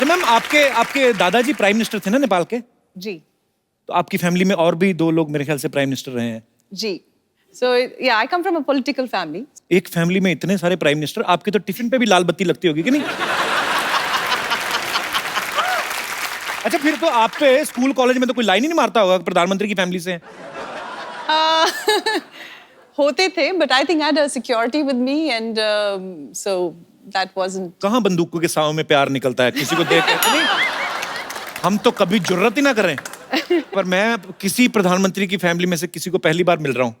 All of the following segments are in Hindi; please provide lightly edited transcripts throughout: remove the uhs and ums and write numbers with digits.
तो मैम आपके आपके दादाजी प्राइम मिनिस्टर थे ना नेपाल के? जी तो आपकी फैमिली में और भी 2 लोग मेरे ख्याल से प्राइम मिनिस्टर रहे हैं। जी so yeah I come from a political family. एक फैमिली में इतने सारे प्राइम मिनिस्टर, आपके तो टिफिन पे भी लाल बत्ती लगती होगी कि नहीं? अच्छा, फिर तो आप पे स्कूल कॉलेज में तो कोई लाइन ही नहीं मारता होगा प्रधानमंत्री की फैमिली से हैं। होते थे but I think I had a security with me and so that wasn't. कहाँ बंदूकों के साव में प्यार निकलता है किसी को देख के? नहीं, हम तो कभी जुर्रत ही ना करें। पर मैं किसी प्रधानमंत्री की फैमिली में से किसी को पहली बार मिल रहा हूँ।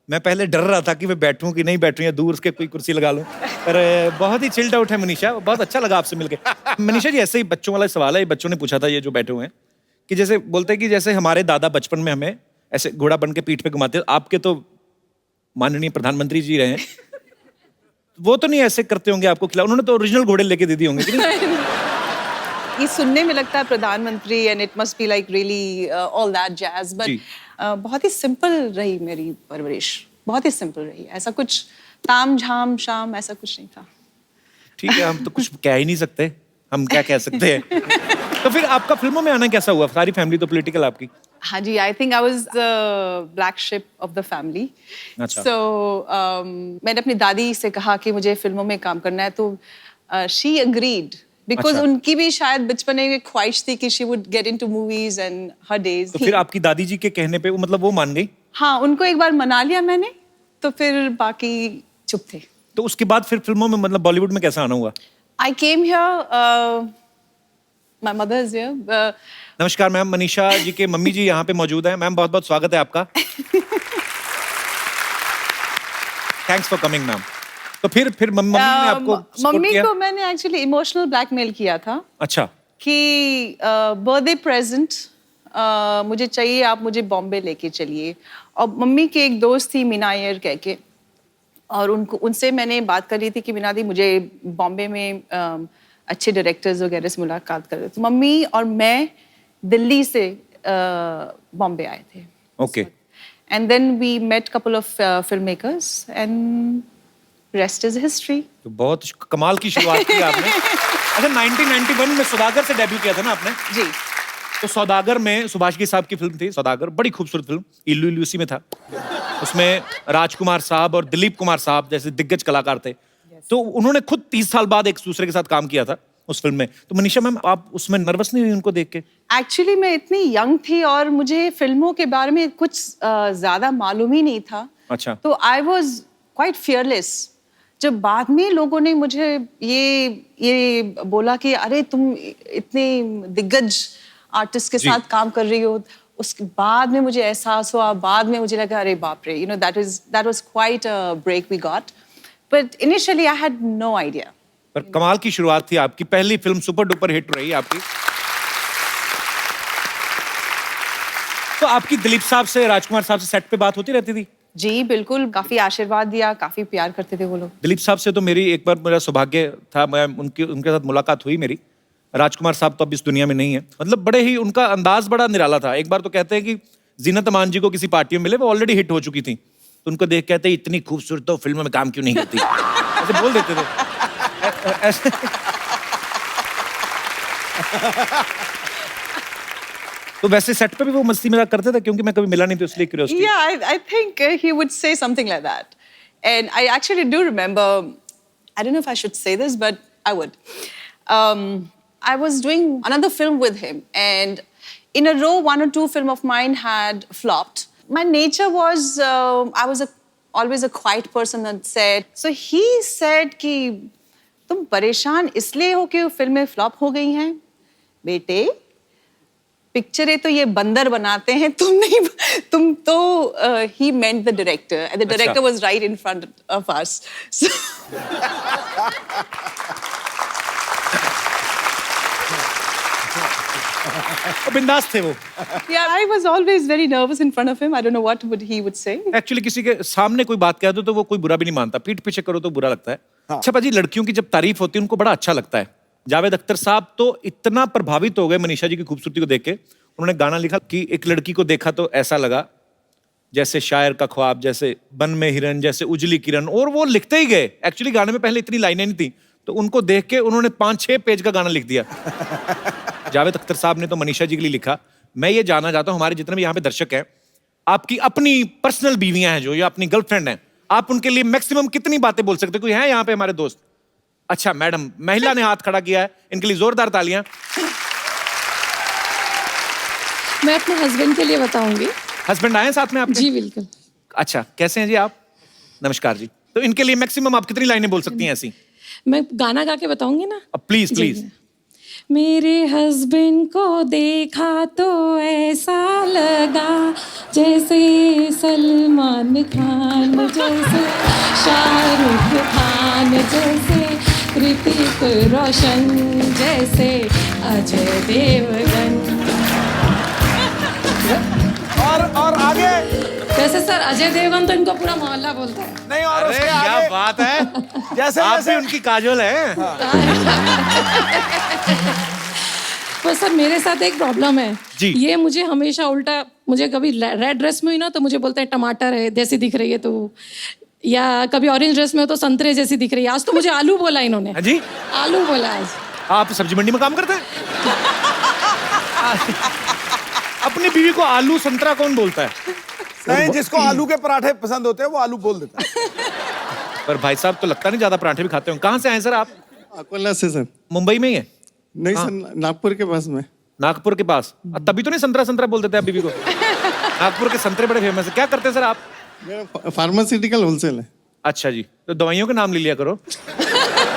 मैं पहले डर रहा था कि मैं बैठूं कि नहीं बैठूं या दूर से कोई कुर्सी लगा लूं। पर बहुत ही चिल्ड आउट है मनीषा, बहुत अच्छा लगा आपसे मिलके। मनीषा जी, ऐसे ही बच्चों वाला सवाल है, ये बच्चों ने पूछा था, ये जो बैठे हुए हैं, कि जैसे बोलते हैं कि जैसे हमारे दादा बचपन में हमें ऐसे घोड़ा बन के पीठ पे घुमाते, आपके तो माननीय प्रधानमंत्री जी रहे हैं, वो तो नहीं ऐसे करते होंगे आपको खिला? उन्होंने तो ओरिजिनल घोड़े लेके दे दिए होंगे कि नहीं? ये सुनने में लगता है प्रधानमंत्री and it must be like really all that jazz but बहुत ही सिंपल रही मेरी परवरिश, बहुत ही सिंपल रही. ऐसा कुछ ताम झाम शाम ऐसा कुछ नहीं था. ठीक है, हम तो कुछ कह ही नहीं सकते, हम क्या कह सकते हैं? तो फिर आपका फिल्मों में आना कैसा हुआ? सारी फैमिली तो पॉलिटिकल आपकी. हाँ जी, I think I was the black sheep of the family. अच्छा. सो मैंने अपनी दादी से कहा कि मुझे फिल्मों में काम करना है, तो शी अग्रीड बिकॉज अच्छा. उनकी भी शायद बचपन में एक ख्वाहिश थी कि she would get into movies and her days. तो फिर आपकी दादी जी के कहने पे मतलब वो मान गई? हाँ, उनको एक बार मना लिया मैंने, तो फिर बाकी चुप थे. तो उसके बाद फिर फिल्मों में मतलब बॉलीवुड में कैसा आना हुआ? I came here, my mother is here. नमस्कार मैम, मनीषा जी के मम्मी जी यहाँ पे मौजूद हैं। मैम, बहुत बहुत स्वागत है आपका। Thanks for coming ma'am. तो फिर मम्मी ने आपको सपोर्ट मम्मी किया? को मैंने एक्चुअली इमोशनल ब्लैकमेल किया था अच्छा। कि बर्थडे प्रेजेंट मुझे चाहिए, आप मुझे बॉम्बे लेके चलिए. और मम्मी की एक दोस्त थी मीना अय्यर कह के, और उनसे मैंने बात कर रही थी कि मीना दी मुझे बॉम्बे में अच्छे डायरेक्टर्स वगैरह से मुलाकात कर रहे. तो मम्मी और मैं दिल्ली से बॉम्बे आए थे. Okay. And then we met couple of film makers and rest is history. तो बहुत कमाल की शुरुआत की आपने। अच्छा, 1991 में सौदागर से डेब्यू किया था ना आपने? जी. तो सौदागर में सुभाष की साहब की फिल्म थी सौदागर, बड़ी खूबसूरत फिल्म, इल्लू इल्लू उसी में था। उसमें राजकुमार साहब और दिलीप कुमार साहब जैसे दिग्गज कलाकार थे. तो उन्होंने खुद 30 साल बाद एक दूसरे के साथ काम किया था उस फिल्म में. तो मनीषा मैम, आप उसमें नर्वस नहीं हुई उनको देख के? एक्चुअली मैं इतनी यंग थी और मुझे फिल्मों के बारे में कुछ ज्यादा मालूम ही नहीं था. अच्छा. तो आई वॉज क्वाइट फियरलेस. जब बाद में लोगों ने मुझे ये बोला कि अरे तुम इतने दिग्गज आर्टिस्ट के साथ काम कर रही हो, उसके बाद में मुझे एहसास हुआ, बाद में मुझे लगा अरे बाप रे, that was quite a break we got. But initially I had no idea. पर कमाल की शुरुआत थी आपकी, पहली फिल्म सुपर डुपर हिट रही आपकी. तो आपकी दिलीप साहब से, राजकुमार साहब से सेट पे बात होती रहती थी? जी बिल्कुल, काफी आशीर्वाद दिया, काफी प्यार करते थे वो लोग. दिलीप साहब से तो मेरी एक बार मेरा सौभाग्य था, मैं उनके साथ मुलाकात हुई मेरी. राजकुमार साहब तो अब इस दुनिया में नहीं है. मतलब बड़े ही उनका अंदाज बड़ा निराला था. एक बार तो कहते हैं कि जीनत अमान जी को किसी पार्टी में मिले, वो ऑलरेडी हिट हो चुकी थी, तो उनको देख कहते हैं इतनी खूबसूरत तो फिल्म में काम क्यों नहीं करती? ऐसे बोल देते थे. ऐसे तो वैसे सेट पे भी वो मस्ती मजाक करते थे? क्योंकि मैं कभी मिला नहीं, तो इसलिए curiosity. Yeah, I think he would say something like that. And I actually do remember, I don't know if I should say this, but I would. I was doing another film with him, and in a row, 1 or 2 films of mine had flopped. My nature was, I was always a quiet person on set. So he said कि तुम परेशान इसलिए हो कि फिल्में फ्लॉप हो गई हैं? बेटे, पिक्चरें तो ये बंदर बनाते हैं, तुम नहीं. तुम तो he meant the director, and the director was right in front of us. So बिंदास थे वो. yeah, I was always very nervous in front of him. I don't know what he would say. Actually किसी के सामने कोई बात कह दो तो वो कोई बुरा भी नहीं मानता, पीठ पीछे करो तो बुरा लगता है. अच्छा पाजी, लड़कियों की जब तारीफ होती है उनको बड़ा अच्छा लगता है. जावेद अख्तर साहब तो इतना प्रभावित हो गए मनीषा जी की खूबसूरती को देख के, उन्होंने गाना लिखा कि एक लड़की को देखा तो ऐसा लगा जैसे शायर का ख्वाब, जैसे बन में हिरन, जैसे उजली किरण, और वो लिखते ही गए. एक्चुअली गाने में पहले इतनी लाइनें नहीं थी, तो उनको देख के उन्होंने 5-6 पेज का गाना लिख दिया। जावेद अख्तर साहब ने तो मनीषा जी के लिए लिखा। मैं ये जानना चाहता हूँ, हमारे जितने भी यहाँ पे दर्शक हैं, आपकी अपनी पर्सनल बीवियां हैं जो, या अपनी गर्लफ्रेंड हैं, आप उनके लिए मैक्सिमम कितनी बातें बोल सकते हैं? कोई है यहाँ पे हमारे दोस्त? अच्छा मैडम, महिला ने हाथ खड़ा किया है, इनके लिए जोरदार तालियां। मैं अपने हस्बैंड के लिए बताऊंगी। हस्बैंड आए हैं साथ में आपके? जी बिल्कुल। अच्छा, कैसे हैं जी आप? नमस्कार जी। तो इनके लिए मैक्सिमम आप कितनी लाइनें बोल सकती हैं ऐसी? मैं गाना गा के बताऊंगी ना। Please please. मेरे हस्बैंड को देखा तो ऐसा लगा जैसे सलमान खान, जैसे शाहरुख खान, जैसे ऋतिक रोशन, जैसे अजय देवगन। और आगे? वैसे सर अजय देवगन तो इनको पूरा मोहल्ला बोलता है। नहीं, और अरे उसके क्या आगे बात है, जैसे आप भी जैसे उनकी काजोल है। पर सर मेरे साथ एक प्रॉब्लम है जी। ये मुझे हमेशा उल्टा, मुझे कभी रेड ड्रेस में हुई ना तो मुझे बोलते हैं टमाटर है जैसी दिख रही है तो, या कभी ऑरेंज ड्रेस में हो तो संतरे जैसी दिख रही है। आज तो मुझे आलू बोला इन्होंने। हाँ जी, आलू बोला आज। आप सब्जी मंडी में काम करते हैं? अपनी बीवी को आलू संतरा कौन बोलता है? नहीं, जिसको आलू के पराठे पसंद होते हैं वो आलू बोल देता है। पर भाई साहब तो लगता नहीं ज्यादा पराठे भी खाते हो। कहाँ से आए सर आप? अकोला से सर। मुंबई में ही है? नहीं सर, नागपुर के पास में। नागपुर के पास? तभी तो नहीं संतरा संतरा बोल देते आप बीवी को। नागपुर के संतरे बड़े फेमस है। क्या करते हैं सर आप? मेरा फार्मास्यूटिकल होलसेल है। अच्छा जी, तो दवाइयों के नाम ले लिया करो।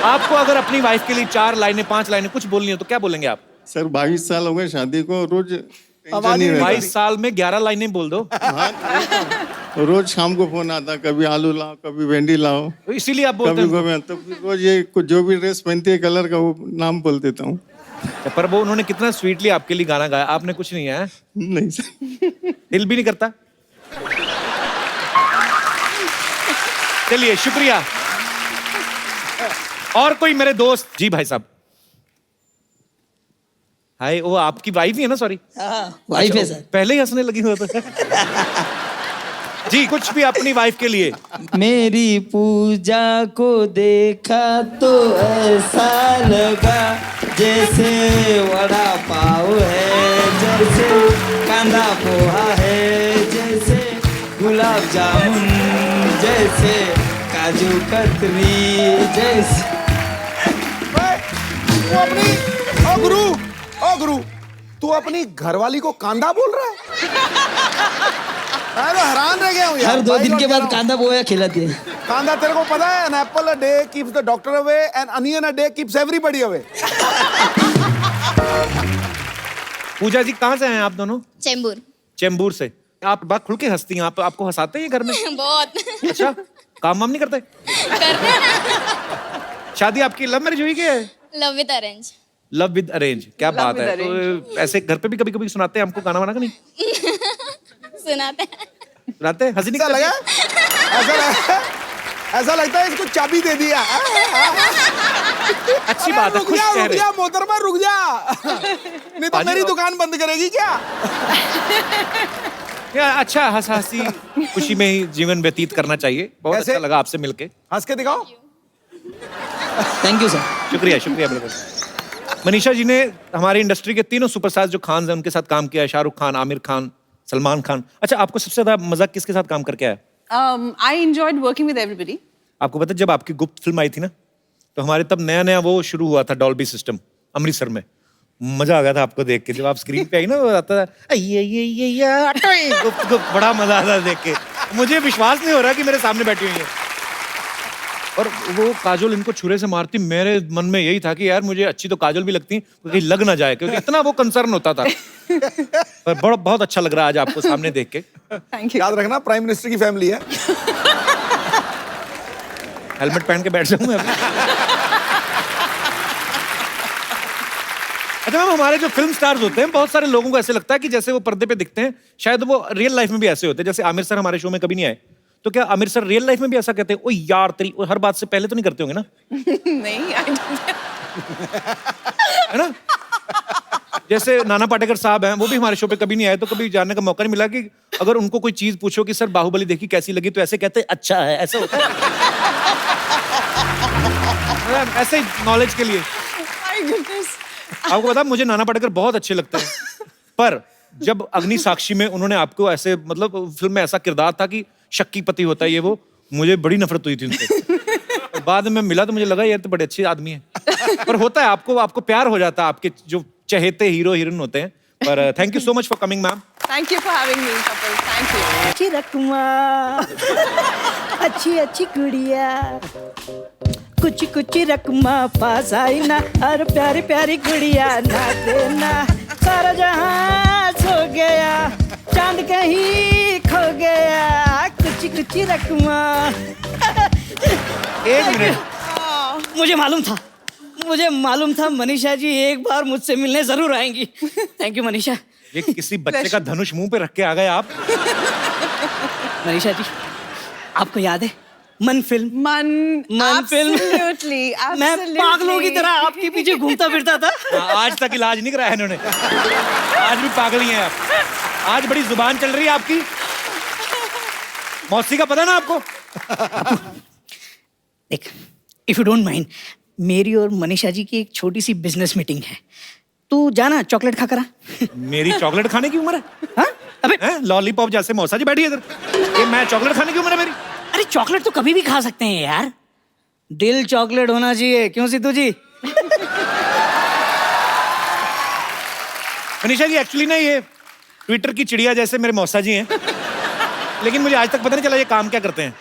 आपको अगर अपनी वाइफ के लिए 4 लाइनें 5 लाइनें कुछ बोलनी हो तो क्या बोलेंगे आप? सर 22 साल हो गए शादी को, रोज टेंशन नहीं 22 साल में 11 लाइनें बोल दो। रहता। रोज शाम को फोन आता, कभी आलू लाओ, कभी भिंडी लाओ, तो इसीलिए आप बोलते कभी हैं। तो रोज ये जो भी ड्रेस पहनती है कलर का वो नाम बोल देता हूँ। पर वो उन्होंने कितना स्वीटली आपके लिए गाना गाया, आपने कुछ नहीं है? नहीं सर। दिल भी नहीं करता? चलिए शुक्रिया। और कोई मेरे दोस्त? जी भाई साहब। हाय, वो आपकी वाइफ ही है ना? सॉरी वाइफ है सर। पहले ही हंसने लगी हो तो। जी, कुछ भी अपनी वाइफ के लिए। मेरी पूजा को देखा तो ऐसा लगा जैसे वड़ा पाव है, जैसे कांदा पोहा है, जैसे गुलाब जामुन, जैसे काजू कतरी, जैसे तू अपनी ओ गुरु, तू अपनी घरवाली को कांदा बोल रहा है? मैं तो हैरान रह गया हूँ यार। हर 2 दिन भाई, के बाद कांदा पोहा खिलाती है। कांदा तेरे को पता है, an apple a day keeps the doctor away, an onion a day keeps everybody away. Pooja ji कहाँ से हैं आप दोनों? चेंबूर। चेंबूर से। आप बात खुल के हंसती हैं, आपको हंसाते हैं घर में? बहुत अच्छा, काम वाम नहीं करते? करते हैं ना। शादी आपकी लव मैरिज हुई क्या? Love with arrange. Love with arrange, क्या Love बात with है। arrange। तो ऐसे घर पे भी कभी कभी सुनाते हैं हमको गाना वाना का? नहीं सुनाते हैं। सुनाते हैं? हंसी ऐसा नहीं लगा, ऐसा लगता है इसको चाबी दे दिया। अच्छी बात है, रुक खुश जा, रुक चेहरे। जा मोहतरमा, रुक जा। नहीं तो मेरी दुकान बंद करेगी क्या? क्या अच्छा, हंस हंसी खुशी में ही जीवन व्यतीत करना चाहिए। बहुत ऐसे- अच्छा लगा आपसे मिलके। हंस के दिखाओ। Thank you sir. शुक्रिया शुक्रिया ब्रदर। मनीषा जी ने हमारी इंडस्ट्री के तीनों सुपरस्टार्स जो खान हैं उनके साथ काम किया है, शाहरुख खान, आमिर खान, सलमान खान। अच्छा, आपको सबसे ज्यादा मजा किसके साथ काम करके आया? I enjoyed working with everybody. आपको पता है जब आपकी गुप्त फिल्म आई थी ना, तो हमारे तब नया नया वो शुरू हुआ था, डॉल्बी सिस्टम अमृतसर में। मजा आ गया था आपको देख के, जब आप स्क्रीन पे आई ना, वो आता था गुप्त गुप्त, बड़ा मजा आता था देख के। मुझे विश्वास नहीं हो रहा कि मेरे सामने बैठी हुई है। और वो काजोल इनको छुरे से मारती, मेरे मन में यही था कि यार मुझे अच्छी तो काजोल भी लगती, कहीं लग ना जाए, क्योंकि इतना वो कंसर्न होता था। पर बहुत अच्छा लग रहा है आज आपको सामने देख के। Thank you. याद रखना, प्राइम मिनिस्टर की फैमिली है। हेलमेट पहन के बैठ जाऊं मैं अभी। अच्छा मैम, हमारे जो फिल्म स्टार्स होते हैं, बहुत सारे लोगों को ऐसे लगता है कि जैसे वो पर्दे पे दिखते हैं, शायद वो रियल लाइफ में भी ऐसे होते हैं। जैसे आमिर सर हमारे शो में कभी नहीं आए, तो क्या आमिर सर रियल लाइफ में भी ऐसा कहते हैं? ओ यार तेरी, ओ हर बात से पहले तो नहीं करते होंगे ना? नहीं, I don't. है ना? जैसे नाना पाटेकर साहब हैं, वो भी हमारे शो पे कभी नहीं आए, तो कभी जानने का मौका नहीं मिला कि अगर उनको कोई चीज पूछो कि सर बाहुबली देखी कैसी लगी, तो ऐसे कहते हैं अच्छा है, ऐसा होता है। ऐसे नॉलेज के लिए। My goodness. आपको पता मुझे नाना पाटेकर बहुत अच्छे लगते हैं, पर जब अग्नि साक्षी में उन्होंने आपको ऐसे मतलब फिल्म में ऐसा किरदार था कि शक्की पति होता है ये वो, मुझे बड़ी नफरत हुई थी उनसे। बाद में मिला तो मुझे लगा यार तो बड़े अच्छे आदमी है, पर होता है आपको प्यार हो जाता है आपके जो चहेते हीरो हीरोइन होते हैं। पर thank you so much for coming ma'am. Thank you for having me, Kapil. Thank you. अच्छी रकमा अच्छी अच्छी गुड़िया कुछ कुछ रकमा पास आई ना और प्यारी प्यारी गुड़िया ना देना सारा जहां सो गया चांद कहीं खो गया कुछ कुछ रकमा। एक मिनट, मुझे मालूम था मनीषा जी एक बार मुझसे मिलने जरूर आएंगी। Thank you Manisha. ये किसी बच्चे का धनुष मुंह पे रख के आ गए आप। मनीषा जी आपको याद है मन फिल्म? Man, फिल्म absolutely, मैं absolutely. पागलों की तरह आपके पीछे घूमता फिरता था। आज तक इलाज नहीं कराया इन्होंने, आज भी पागल ही हैं आप। आज बड़ी जुबान चल रही है आपकी। मौसी का पता ना आपको? देख इफ यू डोंट माइंड, मेरी और मनीषा जी की एक छोटी सी बिजनेस मीटिंग है, तू जाना चॉकलेट खा कर आ। मेरी चॉकलेट खाने की उम्र है? हाँ? अबे हैं? लॉलीपॉप जैसे मौसा जी बैठी है इधर, ये मैं चॉकलेट खाने की उम्र है मेरी? अरे चॉकलेट तो कभी भी खा सकते हैं यार, दिल चॉकलेट होना चाहिए, क्यों सिद्धू जी? मनीषा जी एक्चुअली ना ये ट्विटर की चिड़िया जैसे मेरे मौसा जी हैं, लेकिन मुझे आज तक पता नहीं चला ये काम क्या करते हैं।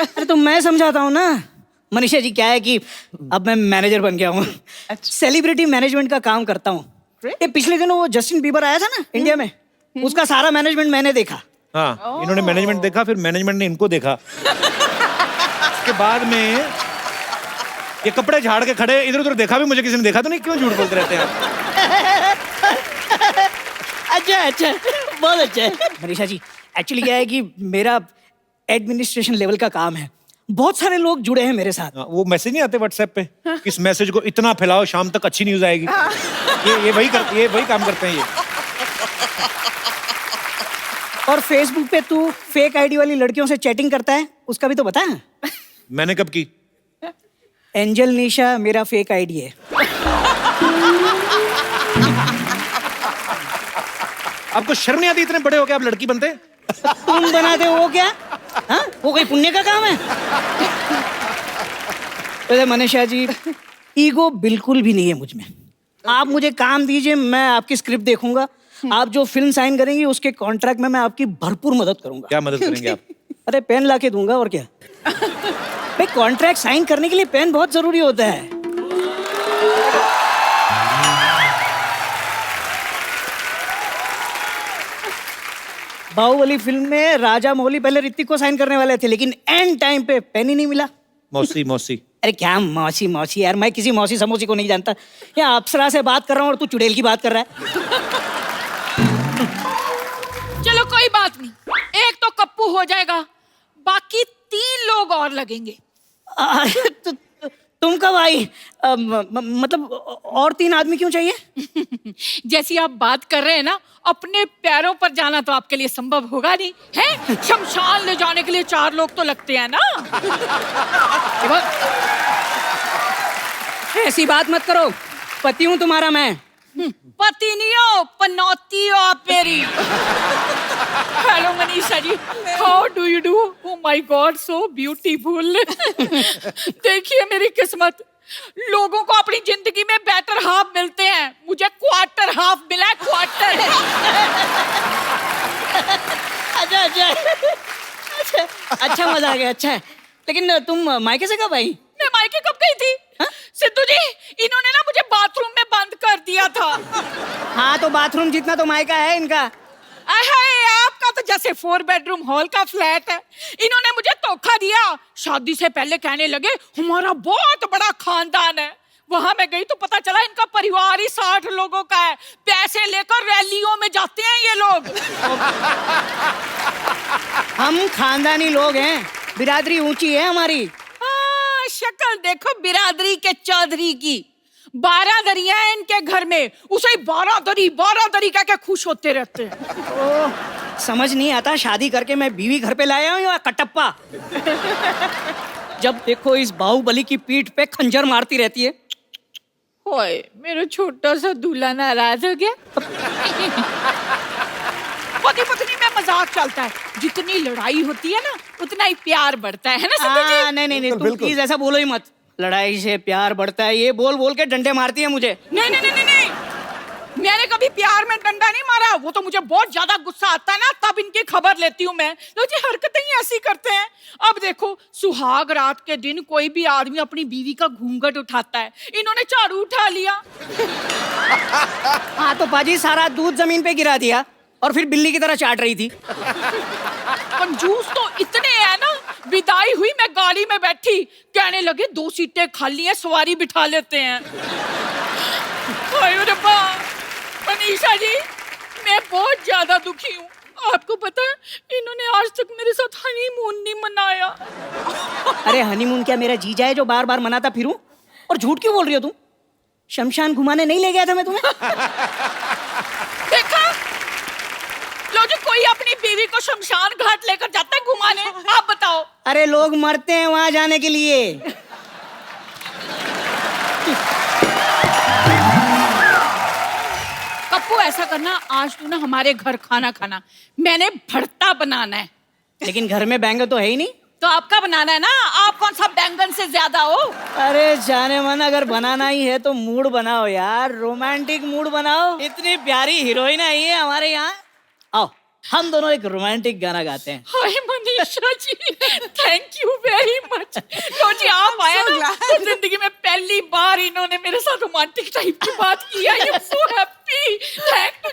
अरे तो मैं समझाता हूँ ना मनीषा जी, क्या है कि अब मैं मैनेजर बन गया हूँ, सेलिब्रिटी मैनेजमेंट का काम करता हूँ। ये पिछले दिनों वो जस्टिन बीबर आया था ना इंडिया में, उसका सारा मैनेजमेंट मैंने देखा। हाँ, इन्होंने मैनेजमेंट देखा, फिर मैनेजमेंट ने इनको देखा। उसके बाद में ये कपड़े झाड़ के खड़े, इधर उधर देखा भी मुझे किसी ने देखा तो नहीं, क्यों झूठ बोलते रहते हैं आप? अच्छा बहुत अच्छा है। मनीषा जी एक्चुअली क्या है कि मेरा एडमिनिस्ट्रेशन लेवल का काम है, बहुत सारे लोग जुड़े हैं मेरे साथ। वो मैसेज नहीं आते व्हाट्सएप पे, इस मैसेज को इतना फैलाओ शाम तक अच्छी न्यूज आएगी। ये वही काम करते हैं ये। और फेसबुक पे तू फेक आईडी वाली लड़कियों से चैटिंग करता है, उसका भी तो बता। मैंने कब की? एंजल निशा मेरा फेक आईडी है। आपको शर्म नहीं आती? इतने बड़े हो के आप लड़की बनते? तुम बनाते हो वो क्या? हाँ? वो कोई पुण्य का काम है? अरे मनीषा जी ईगो बिल्कुल भी नहीं है मुझ में। आप मुझे काम दीजिए, मैं आपकी स्क्रिप्ट देखूंगा, आप जो फिल्म साइन करेंगी उसके कॉन्ट्रैक्ट में मैं आपकी भरपूर मदद करूंगा। क्या मदद करेंगे आप? अरे पेन ला के दूंगा, और क्या। भाई कॉन्ट्रैक्ट साइन करने के लिए पेन बहुत जरूरी होता है। बाहुबली फिल्म में राजा मौली पहले ऋतिक को साइन करने वाले थे, लेकिन एंड टाइम पे पेन ही नहीं मिला। मौसी अरे क्या मौसी यार, मैं किसी मौसी समोसी को नहीं जानता। यहाँ अप्सरा से बात कर रहा हूँ और तू चुड़ैल की बात कर रहा है। चलो कोई बात नहीं, एक तो कप्पू हो जाएगा, बाकी 3 लोग और लगेंगे। तुम कब आई? मतलब और 3 आदमी क्यों चाहिए? जैसी आप बात कर रहे हैं ना, अपने पैरों पर जाना तो आपके लिए संभव होगा नहीं है। शमशान ले जाने के लिए 4 लोग तो लगते हैं ना। ऐसी बात मत करो, पति हूँ तुम्हारा मैं। पति नहीं हो, पनौती हो आप मेरी। Hello Manisha ji, how do you do? Oh my God, so beautiful. देखिए मेरी किस्मत, लोगों को अपनी जिंदगी में बेटर हाफ मिलते हैं, मुझे क्वार्टर हाफ मिला है, क्वार्टर। अच्छा मजा आ गया। अच्छा है, लेकिन तुम मायके से कब आई? मैं मायके कब गई थी? सिद्धू जी, इन्होंने ना मुझे बाथरूम में बंद कर दिया था। हाँ तो बाथरूम जितना तो मायका है इनका। आपका तो जैसे 4 बेडरूम हॉल का फ्लैट है। इन्होंने मुझे धोखा दिया, शादी से पहले कहने लगे हमारा बहुत बड़ा खानदान है। वहां मैं गई तो पता चला इनका परिवार ही 60 लोगों का है। पैसे लेकर रैलियों में जाते हैं ये लोग। हम खानदानी लोग हैं, बिरादरी ऊंची है हमारी। शक्ल देखो बिरादरी के चौधरी की। 12 दरिया है इनके घर में, उसे 12 दरी कह के खुश होते रहते हैं। समझ नहीं आता, शादी करके मैं बीवी घर पे लाया हूँ या कटप्पा? जब देखो इस बाहुबली की पीठ पे खंजर मारती रहती है। ओए मेरा छोटा सा दूल्हा नाराज हो गया। पति पत्नी में मजाक चलता है, जितनी लड़ाई होती है ना उतना ही प्यार बढ़ता है ना सिद्धू जी? नहीं तुम प्लीज ऐसा बोलो ही मत। लड़ाई से प्यार बढ़ता है, ये बोल बोल के डंडे मारती है मुझे। नहीं, मैंने कभी प्यार में डंडा नहीं मारा। वो तो मुझे बहुत ज्यादा गुस्सा आता है ना, तब इनकी खबर लेती हूँ मैं। लो जी, हरकतें ही ऐसी करते हैं। अब देखो, सुहाग रात के दिन कोई भी आदमी अपनी बीवी का घूंघट उठाता है, इन्होंने झाड़ू उठा लिया। हाँ तो पाजी सारा दूध जमीन पे गिरा दिया और फिर बिल्ली की तरह चाट रही थी। कंजूस तो इतने हैं ना, विदाई हुई मैं गाड़ी में बैठी, कहने लगे 2 सीटें खाली हैं, सवारी बिठा लेते हैं। हाय रब्बा, मनीषा जी मैं बहुत ज्यादा दुखी हूँ। आपको पता है इन्होंने आज तक मेरे साथ हनीमून नहीं मनाया। अरे हनीमून क्या मेरा जीजा है जो बार बार मनाता फिरूं? और झूठ क्यों बोल रही हो तुम? शमशान घुमाने नहीं ले गया था मैं तुम्हें? देखा, लो जो कोई अपनी बीवी को शमशान घाट लेकर जाता है घुमाने, आप बताओ। अरे लोग मरते हैं वहां जाने के लिए। कप्पू ऐसा करना, आज तू ना हमारे घर खाना खाना, मैंने भरता बनाना है। लेकिन घर में बैंगन तो है ही नहीं। तो आपका बनाना है ना, आप कौन सा बैंगन से ज्यादा हो? अरे जाने मन, अगर बनाना ही है तो मूड बनाओ यार, रोमांटिक मूड बनाओ। इतनी प्यारी हीरोइन आई है हमारे यहाँ। आओ हम दोनों एक रोमांटिक गाना गाते हैं। हाय Manisha ji, thank you very much. तो जी आप आए ना, तो जिंदगी में पहली बार इन्होंने मेरे साथ रोमांटिक टाइप की बात की। I am so happy. Thank to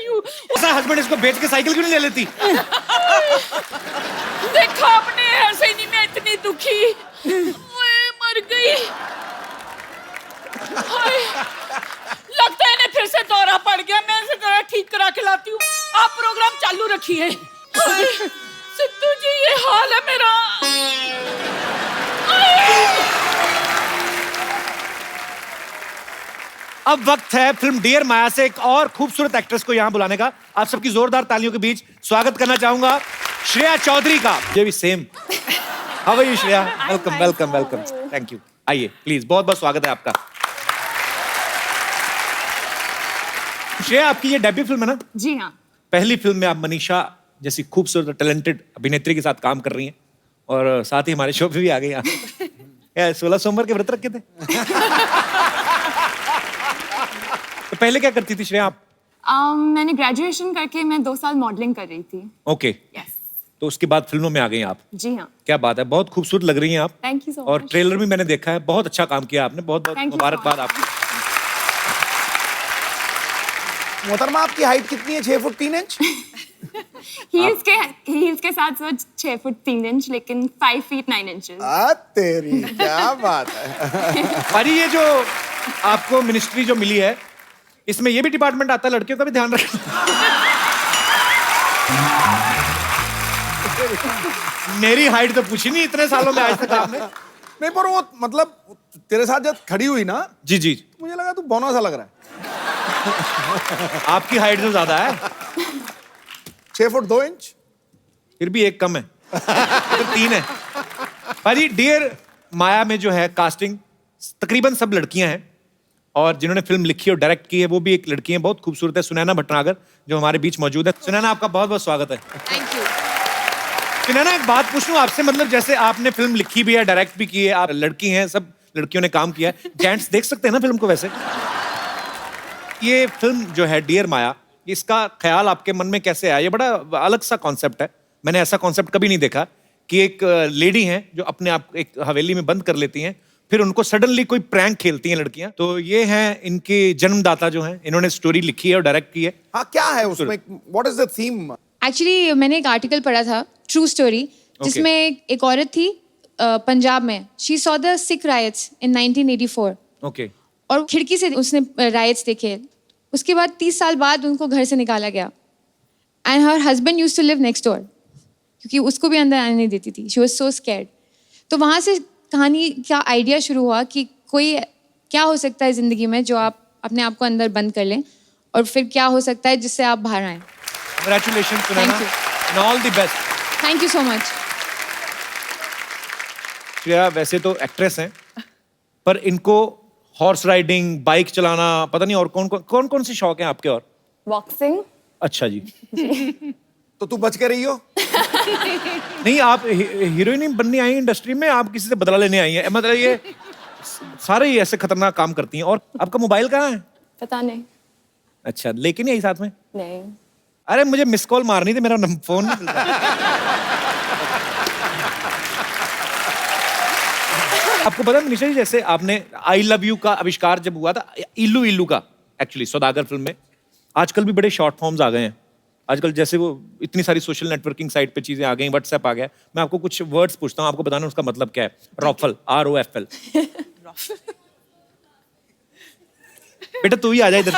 you. ऐसा हस्बैंड इसको बेच के साइकिल क्यों नहीं ले लेती? देखा आपने, ऐसे नहीं मैं इतनी दुखी। ओए मर गई। हाय, लगता है इन्हें फिर से दौरा पड़ गया। मैं इसे जरा ठीक करा के लाती हूँ, आप प्रोग्राम चालू रखिए। हाय, सिद्धू जी ये हाल है मेरा। अब वक्त है फिल्म डियर माया से एक और खूबसूरत एक्ट्रेस को यहाँ बुलाने का। आप सबकी जोरदार तालियों के बीच स्वागत करना चाहूंगा श्रेया चौधरी का। ये भी same. How are you Shreya? Welcome. Thank you. आइए प्लीज, बहुत बहुत स्वागत है आपका। श्रेया, आपकी ये डेब्यू फिल्म है ना? जी हाँ। पहली फिल्म में आप मनीषा जैसी खूबसूरत टैलेंटेड अभिनेत्री के साथ काम कर रही हैं और साथ ही हमारे शो पे भी आ गई आप। 16 सोमवार के व्रत रखे थे? तो पहले क्या करती थी श्रेया आप? मैंने ग्रेजुएशन करके मैं 2 साल मॉडलिंग कर रही थी। ओके। यस। तो उसके बाद फिल्मों में आ गई आप? जी हाँ। क्या बात है, बहुत खूबसूरत लग रही हैं आप। थैंक यू सो और मच। ट्रेलर भी मैंने देखा है, बहुत अच्छा काम किया आपने। बहुत बहुत Thank you so मुबारकबाद much. आपको। मोहतरमा, आपकी हाइट कितनी है? 6 फुट 3 इंच? हील्स के साथ 6 फुट 3 इंच, लेकिन 5 फीट 9 इंचेस। तेरी क्या बात है। पर ये जो आपको मिनिस्ट्री जो मिली है, इसमें ये भी डिपार्टमेंट आता है लड़कियों का भी ध्यान रखना। मेरी हाइट तो पूछी नहीं इतने सालों में आज तक आपने। नहीं, पर वो मतलब तेरे साथ जब खड़ी हुई ना, जी जी, मुझे लगा तू बौना सा लग रहा है। आपकी हाइट तो ज्यादा है। 6 फुट 2 इंच? फिर भी एक कम है। तो 3 है। भाजी, डियर माया में जो है कास्टिंग तकरीबन सब लड़कियां हैं और जिन्होंने फिल्म लिखी और डायरेक्ट की है वो भी एक लड़की है, बहुत खूबसूरत है, सुनैना भटनागर, जो हमारे बीच मौजूद है। सुनैना, आपका बहुत बहुत स्वागत है। Thank you. सुनैना, एक बात पूछूं आपसे, मतलब जैसे आपने फिल्म लिखी भी है, डायरेक्ट भी की है, आप लड़की हैं, सब लड़कियों ने काम किया है, जेंट्स देख सकते हैं ना फिल्म को? वैसे ये फिल्म जो है डियर माया, इसका ख्याल आपके मन में कैसे आया? ये बड़ा अलग सा कॉन्सेप्ट है, मैंने ऐसा कॉन्सेप्ट कभी नहीं देखा कि एक लेडी हैं जो अपने आप एक हवेली में बंद कर लेती हैं, फिर उनको सडनली कोई प्रैंक खेलती हैं लड़कियां। तो ये हैं इनके जन्मदाता जो हैं, इन्होंने स्टोरी लिखी है और डायरेक्ट की है। हाँ, क्या है उसमें? What is the theme? Actually मैंने एक आर्टिकल पढ़ा था, ट्रू स्टोरी, जिसमें एक औरत थी पंजाब में। She saw the Sikh riots in 1984। Okay. और खिड़की से उसने रायट्स देखे। उसके बाद 30 साल बाद उनको घर से निकाला गया। And her husband used to live next door, क्योंकि उसको भी अंदर आने नहीं देती थी। She was so scared. तो वहाँ से कहानी का आइडिया शुरू हुआ कि कोई क्या हो सकता है ज़िंदगी में जो आप अपने आप को अंदर बंद कर लें, और फिर क्या हो सकता है जिससे आप बाहर आएँ। Congratulations, Sunaina, Thank you. and all the best. Thank you so much. Shreya वैसे तो एक्ट्रेस हैं, पर इनको हॉर्स राइडिंग, बाइक चलाना, पता नहीं और कौन कौन से शौक हैं आपके और? Boxing. अच्छा जी। तो तू बच के रही हो। नहीं, आप हीरोइन बनने आई हैं इंडस्ट्री में, आप किसी से बदला लेने आई हैं, मतलब ये सारे ही ऐसे खतरनाक काम करती हैं। और आपका मोबाइल कहाँ है? पता नहीं. अच्छा, लेके नहीं आई साथ में? नहीं. अरे मुझे मिस कॉल मारनी थी, मेरा फोन नहीं मिलता। आपको पता है मनीषा जी, जैसे आपने आई लव यू का आविष्कार जब हुआ था, इल्लू इल्लू का, एक्चुअली सौदागर फिल्म में, आजकल भी बड़े शॉर्ट फॉर्म्स आ गए हैं। आजकल जैसे वो इतनी सारी सोशल नेटवर्किंग साइट पे चीजें आ गई, व्हाट्सएप आ गया। मैं आपको कुछ वर्ड्स पूछता हूँ, आपको बताना उसका मतलब क्या है। रॉफल, ROFL। बेटा तू ही आ जा इधर।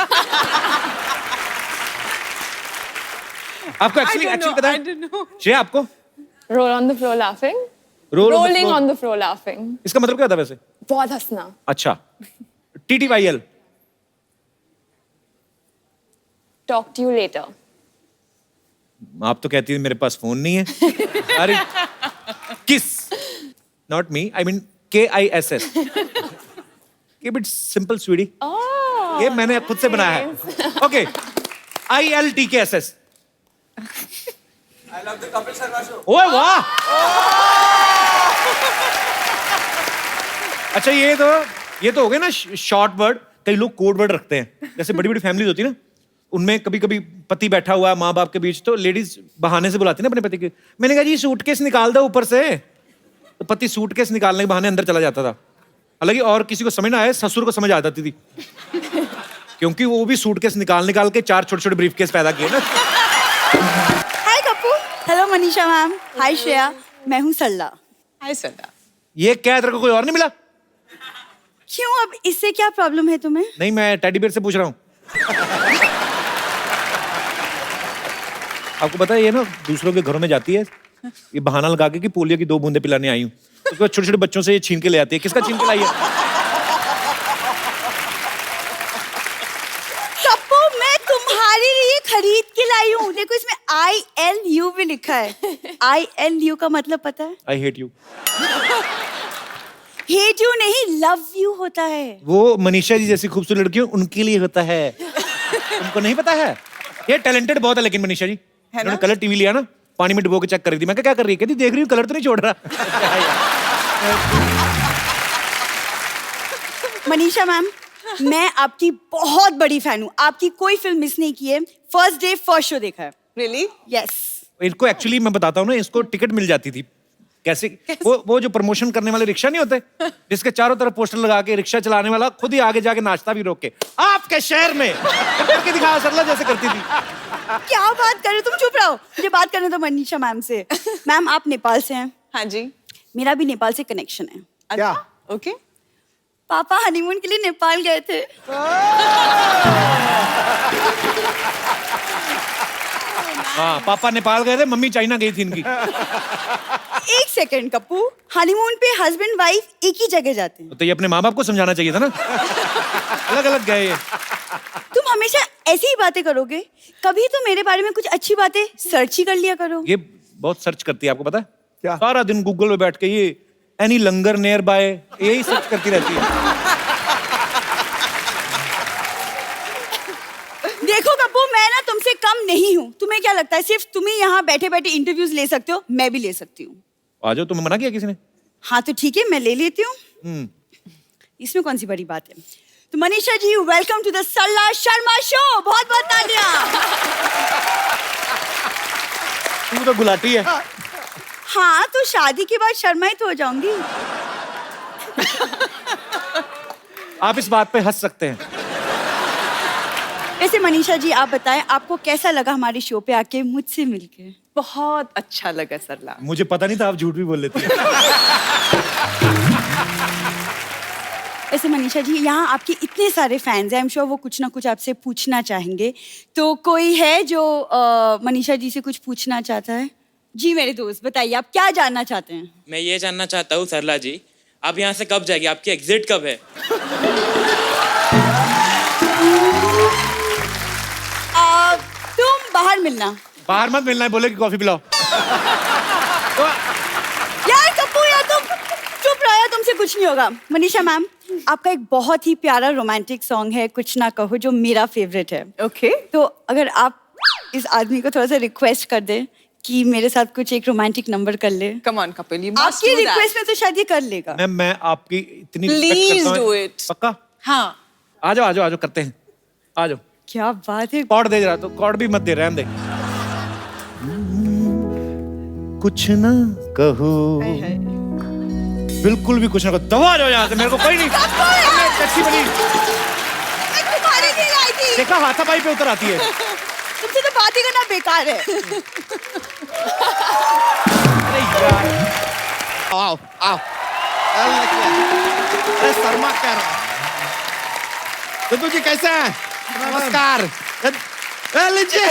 आपको एक्चुअली पता है श्रेया आपको? Roll on the floor laughing. Rolling on the floor laughing. इसका मतलब क्या होता है वैसे? बहुत हंसना. अच्छा, TTYL? Talk to you later. आप तो कहती है मेरे पास फोन नहीं है। अरे किस, not me, I mean KISS। Keep it simple, sweetie. Oh. ये मैंने खुद से बनाया है। Okay, ILTKSS। I love the Kapil Sharma show. ओए वाह! अच्छा, ये तो हो गए ना शॉर्ट वर्ड। कई लोग कोड वर्ड रखते हैं, जैसे बड़ी बड़ी फैमिलीज होती है ना, उनमें कभी कभी पति बैठा हुआ है माँ बाप के बीच, तो लेडीज बहाने से बुलाती है ना अपने पति के। मैंने कहा जी सूटकेस निकाल दो ऊपर से, तो पति सूटकेस निकालने के बहाने अंदर चला जाता था। हालांकि और किसी को समझ ना आए, ससुर को समझ आ जाती थी, क्योंकि वो भी सूटकेस निकाल के 4 छोटे छोटे ब्रीफकेस पैदा किए ना। हाय कपूर, हेलो मनीषा मैम, हाय श्रेया, मैं हूँ सरला। Hi, Sada. ये क्या है, तेरे को कोई और नहीं मिला? क्यों, अब इससे क्या प्रॉब्लम है तुम्हें? नहीं, मैं टेडी बेयर से पूछ रहा हूँ। आपको पता है ये ना दूसरों के घरों में जाती है, ये बहाना लगा के कि पोलियो की 2 बूंदे पिलाने आई हूँ, उसके बाद छोटे छोटे बच्चों से ये छीन के ले आती है। किसका छीन के लाई है? कपूर, मैं तुम्हारे लिए खरीद के लाई हूँ। देखो इसमें ILU भी लिखा है। ILU का मतलब पता है? I hate you. Hate you नहीं, लव यू होता है। वो मनीषा जी जैसी खूबसूरत लड़कियों उनके लिए होता है। उनको नहीं पता है? ये टैलेंटेड बहुत है लेकिन मनीषा जी। उन्होंने कलर टीवी लिया ना, पानी में डुबो के चेक कर रही थी। मैं क्या कर रही है? कहती देख रही हूँ कलर तो नहीं छोड़ रहा। मनीषा मैम, मैं आपकी बहुत बड़ी फैन हूँ। आपकी कोई फिल्म मिस नहीं की है। फर्स्ट डे फर्स्ट शो देखा है। Really? यस। इनको एक्चुअली मैं बताता हूँ ना, इसको टिकट मिल जाती थी। कैसे? वो जो प्रमोशन करने वाले रिक्शा नहीं होते, जिसके चारों तरफ पोस्टर लगा के रिक्शा चलाने वाला खुद ही आगे जाके नाश्ता भी रोक के आपके शहर में करके दिखाया, सरला जैसे करती थी। क्या बात कर रहे हो, तुम चुप रहो, मुझे बात करने दो मनीषा मैम से। मैम, आप नेपाल से हैं? हाँ जी. मेरा भी नेपाल से कनेक्शन है। क्या? Okay. पापा हनीमून के लिए नेपाल गए थे। हाँ, पापा नेपाल गए थे, मम्मी चाइना गई थी इनकी। एक सेकंड कपूर, हनीमून पे हस्बैंड वाइफ एक ही जगह जाते हैं। तो ये अपने माँ बाप को समझाना चाहिए था ना। अलग अलग गए ये। तुम हमेशा ऐसी ही बातें करोगे, कभी तो मेरे बारे में कुछ अच्छी बातें सर्च ही कर लिया करो। ये बहुत सर्च करती है, आपको पता है? क्या? सारा दिन गूगल पे बैठ के ये एनी लंगर नियर बाय यही सर्च करती रहती है। देखो कपूर, मैं ना तुमसे कम नहीं हूँ। तुम्हें क्या लगता है सिर्फ तुम ही यहाँ बैठे बैठे इंटरव्यूज ले सकते हो? मैं भी ले सकती हूँ। आ जाओ, तुम्हें मना किया किसी ने? हाँ तो ठीक है, मैं ले लेती हूँ। इसमें कौन सी बड़ी बात है। तो Manisha ji, welcome to the Sarla Sharma show. बहुत बहुत तालियां। तू तो गुलाटी है। हाँ, तो शादी के बाद शर्मा ही तो हो जाऊंगी। आप इस बात पे हंस सकते हैं। वैसे मनीषा जी, आप बताएं, आपको कैसा लगा हमारे शो पे आके मुझसे मिलके? बहुत अच्छा लगा सरला. मुझे पता नहीं था आप झूठ भी बोल लेती हैं। वैसे मनीषा जी, यहाँ आपके इतने सारे फैंस हैं, आई एम श्योर वो कुछ ना कुछ आपसे पूछना चाहेंगे। तो कोई है जो मनीषा जी से कुछ पूछना चाहता है? जी मेरे दोस्त, बताइए आप क्या जानना चाहते हैं? मैं ये जानना चाहता हूँ सरला जी, आप यहाँ से कब जाएगी? आपकी एग्जिट कब है? तुम बाहर मिलना। बाहर मत मिलना है, बोले कि कॉफी पिलाओ। यार कपूर, यार तुम चुप कुछ नहीं होगा। मनीषा मैम, आपका एक बहुत ही प्यारा रोमांटिक सॉन्ग है कुछ ना कहो, जो मेरा फेवरेट है। Okay. तो अगर आप इस आदमी को थोड़ा सा रिक्वेस्ट कर दें कि मेरे साथ कुछ एक रोमांटिक नंबर कर ले। Come on, Kapil. You must आपकी do that. रिक्वेस्ट में तो शायद ये कर लेगा। मैम मैं आपकी इतनी respect Please करता हूं। do it. पक्का? हाँ. आ जाओ करते हैं, आ जाओ। क्या बात है। कॉर्ड दे रहा तो कॉर्ड भी मत दे, रहने दे। कुछ ना कहो, बिल्कुल भी कुछ ना कहो, दबा जाओ यहाँ से, मेरे को कोई नहीं। टैक्सी बनी, तुम्हारे लिए आई थी। देखा हाथापाई पे उतर आती है। तुमसे तो बात ही करना बेकार है। अरे यार, आओ आओ। अरे शर्मा कह रहा। सिद्धू जी कैसे हैं? नमस्कार। लीजिए,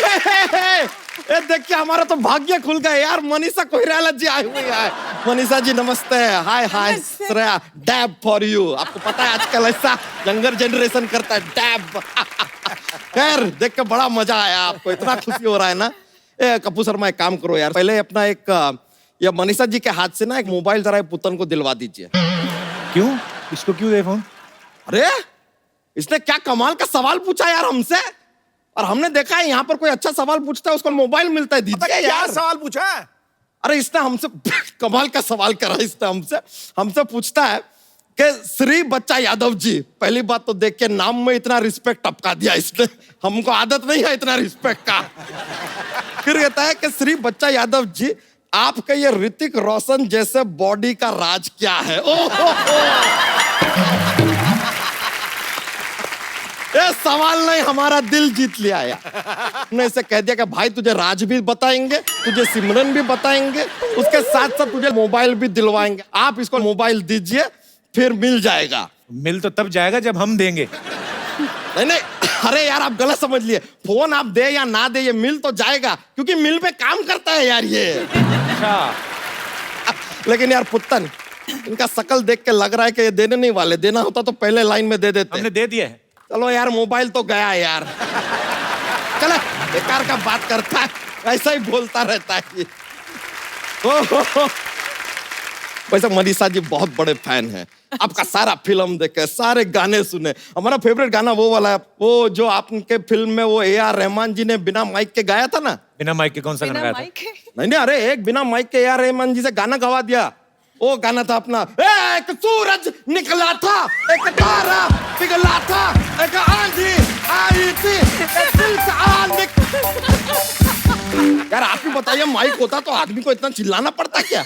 ये देखिए हमारा तो भाग्य खुल गया यार, मनीषा कोइराला जी आई हुई है। मनीषा जी नमस्ते। हाय हाय श्रेया, डैब फॉर यू। आपको पता है आजकल ऐसा यंगर जनरेशन करता है डैब। खैर देख के बड़ा मजा आया, आपको इतना खुशी हो रहा है ना। कपूर शर्मा एक काम करो यार, पहले अपना एक ये मनीषा जी के हाथ से ना एक मोबाइल जरा पुतन को दिलवा दीजिए। क्यों? इसको क्यों दे फोन? अरे इसने क्या कमाल का सवाल पूछा यार हमसे, और हमने देखा है यहाँ पर कोई अच्छा सवाल पूछता है उसको मोबाइल मिलता है। दीजिए यार। क्या सवाल पूछा है? अरे इसने हमसे कमाल का सवाल करा। इसने हमसे पूछता है कि श्री बच्चा यादव जी, पहली बात तो देख के नाम में इतना रिस्पेक्ट टपका दिया इसने, हमको आदत नहीं है इतना रिस्पेक्ट का। फिर कहता है कि श्री बच्चा यादव जी, आपका ये ऋतिक रोशन जैसे बॉडी का राज क्या है? ये सवाल नहीं, हमारा दिल जीत लिया यार। ने इसे कह दिया कि भाई तुझे राज भी बताएंगे, तुझे सिमरन भी बताएंगे, उसके साथ साथ तुझे मोबाइल भी दिलवाएंगे। आप इसको मोबाइल दीजिए, फिर मिल जाएगा। मिल तो तब जाएगा जब हम देंगे। नहीं, अरे यार आप गलत समझ लिए। फोन आप दे या ना दे, ये मिल तो जाएगा, क्योंकि मिल पे काम करता है यार ये। अच्छा। लेकिन यार पुत्तन, इनका शकल देख के लग रहा है कि ये देने नहीं वाले। देना होता तो पहले लाइन में दे देते। हमने दे दिया है। चलो यार, मोबाइल तो गया यार। चलो बेकार का बात करता है, ऐसा ही बोलता रहता है ये। वैसे मनीषा जी बहुत बड़े फैन हैं, आपका सारा फिल्म देखे, सारे गाने सुने। हमारा फेवरेट गाना वो वाला है, वो जो आपके फिल्म में वो A.R. रहमान जी ने बिना माइक के गाया था ना। बिना माइक के कौन सा गाना गाया था? नहीं, अरे एक बिना माइक के A.R. रहमान जी से गाना गवा दिया। वो गाना था अपना, एक सूरज निकला था, एक तारा पिघला था, एक आंधी आई थी, एक दिल से यार आप ही बताइए, माइक होता तो आदमी को इतना चिल्लाना पड़ता क्या?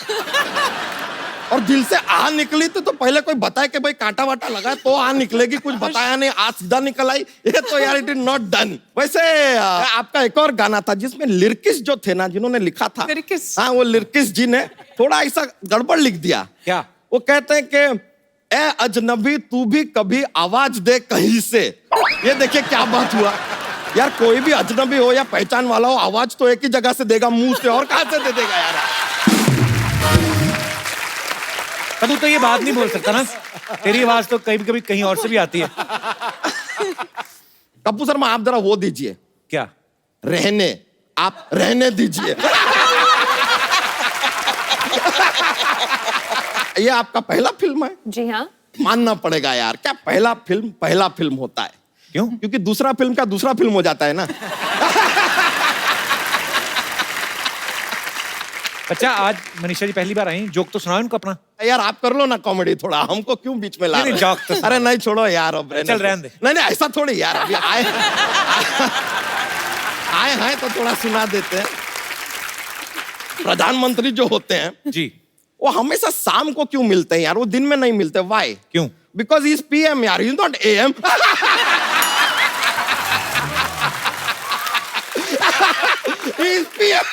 और दिल से आ निकली तो पहले कोई बताए कि भाई कांटा वाटा लगा तो आ निकलेगी, कुछ बताया नहीं, आ सीधा निकल आई। ये तो यार इट इज नॉट डन। वैसे आपका एक और गाना था जिसमें लिरिक्स जो थे ना, जिन्होंने लिखा था, हाँ वो लिरिक्स जी ने थोड़ा ऐसा गड़बड़ लिख दिया। क्या? वो कहते हैं कि ए अजनबी तू भी कभी आवाज दे कहीं से। ये देखिए क्या बात हुआ यार, कोई भी अजनबी हो या पहचान वाला हो, आवाज तो एक ही जगह से देगा, मुंह से, और कहां से दे देगा यार? तू तो ये बात नहीं बोल सकता ना, तेरी आवाज तो कभी कभी कहीं और से भी आती है। कपूर शर्मा आप जरा वो दीजिए। क्या? रहने, आप रहने दीजिए। ये आपका पहला फिल्म है? जी हाँ। मानना पड़ेगा यार, क्या पहला फिल्म होता है? क्यों? क्योंकि दूसरा फिल्म का दूसरा फिल्म हो जाता है ना। अच्छा, आज मनीषा जी पहली बार आई, जोक तो सुनाओ इनको अपना। यार आप कर लो ना कॉमेडी थोड़ा, हमको क्यों बीच में ला रहे हो? जोक तो अरे नहीं छोड़ो यार, अब चल रहने दे। नहीं ऐसा थोड़ी यार, अभी आए हैं तो थोड़ा सुना देते हैं। प्रधानमंत्री जो होते हैं जी, वो हमेशा शाम को क्यों मिलते हैं यार? वो दिन में नहीं मिलते, व्हाई? क्यों? बिकॉज इज PM यार, is not AM। Is PM।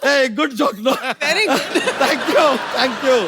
Hey, good joke, no? Very good. Thank you.